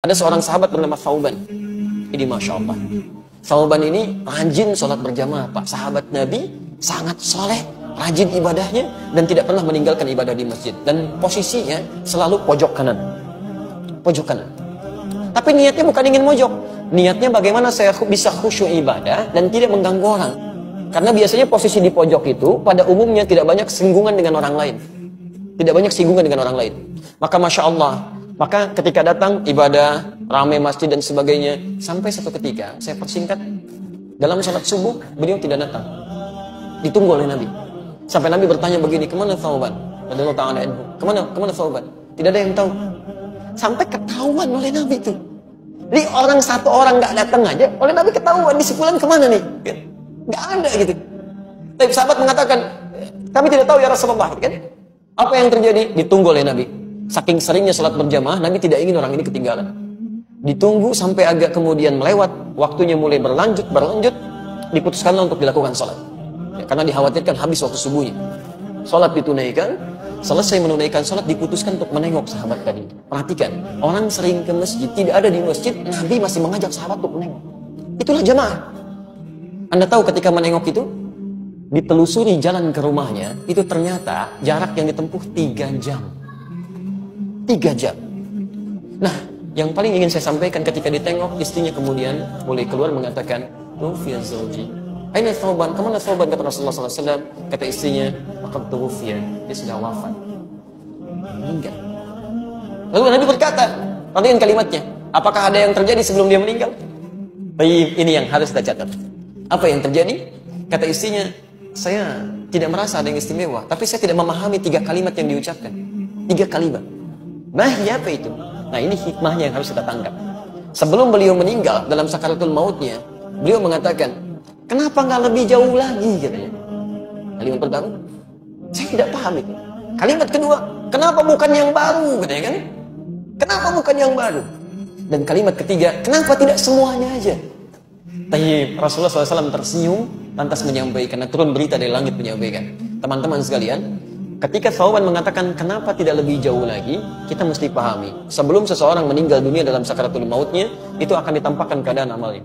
Ada seorang sahabat bernama Thauban. Ini Masya Allah. Thauban ini rajin sholat berjamaah, Pak. Sahabat Nabi, sangat soleh, rajin ibadahnya, dan tidak pernah meninggalkan ibadah di masjid. Dan posisinya selalu pojok kanan. Pojok kanan. Tapi niatnya bukan ingin mojok. Niatnya bagaimana saya bisa khusyuk ibadah dan tidak mengganggu orang. Karena biasanya posisi di pojok itu pada umumnya tidak banyak singgungan dengan orang lain. Tidak banyak singgungan dengan orang lain. Maka Masya Allah, maka ketika datang ibadah, ramai masjid dan sebagainya, sampai satu ketika, saya persingkat, dalam salat subuh, beliau tidak datang. Ditunggu oleh Nabi. Sampai Nabi bertanya begini, kemana Thauban? Radhiyallahu ta'ala anhu. Kemana Thauban? Tidak ada yang tahu. Sampai ketahuan oleh Nabi itu. Jadi satu orang nggak datang aja, oleh Nabi ketahuan, di sebulan kemana nih? Nggak ada gitu. Tapi sahabat mengatakan, kami tidak tahu ya Rasulullah. Kan? Apa yang terjadi? Ditunggu oleh Nabi. Saking seringnya sholat berjamaah, Nabi tidak ingin orang ini ketinggalan. Ditunggu sampai agak kemudian melewat, waktunya mulai berlanjut, diputuskanlah untuk dilakukan sholat. Ya, karena dikhawatirkan habis waktu subuhnya. Sholat ditunaikan, selesai menunaikan sholat, diputuskan untuk menengok sahabat tadi. Perhatikan, orang sering ke masjid, tidak ada di masjid, Nabi masih mengajak sahabat untuk menengok. Itulah jamaah. Anda tahu ketika menengok itu, ditelusuri jalan ke rumahnya, itu ternyata jarak yang ditempuh 3 jam. 3 jam. Nah, yang paling ingin saya sampaikan ketika ditengok, istrinya kemudian mulai keluar mengatakan, Tufiya zawji. Aina Thauban? Kemana Thauban? Kata Rasulullah SAW. Kata istrinya, Laqad tuwfiya. Dia sudah wafat. Meninggal. Lalu Nabi berkata, perhatikan kalimatnya, apakah ada yang terjadi sebelum dia meninggal? Baik, ini yang harus kita catat. Apa yang terjadi? Kata istrinya, saya tidak merasa ada yang istimewa, tapi saya tidak memahami 3 kalimat yang diucapkan. 3 kalimat. Nah, apa itu? Nah, ini hikmahnya yang harus kita tangkap. Sebelum beliau meninggal dalam sakaratul mautnya, beliau mengatakan, kenapa nggak lebih jauh lagi, katanya. Kalimat pertama, saya tidak paham itu. Kalimat kedua, kenapa bukan yang baru, katanya kan? Kenapa bukan yang baru? Dan kalimat ketiga, kenapa tidak semuanya aja? Tapi Rasulullah SAW tersenyum, lantas menyampaikan, turun berita dari langit menyampaikan, teman-teman sekalian, ketika Thauban mengatakan kenapa tidak lebih jauh lagi, kita mesti pahami, sebelum seseorang meninggal dunia dalam sakaratul mautnya, itu akan ditampakkan keadaan amalnya.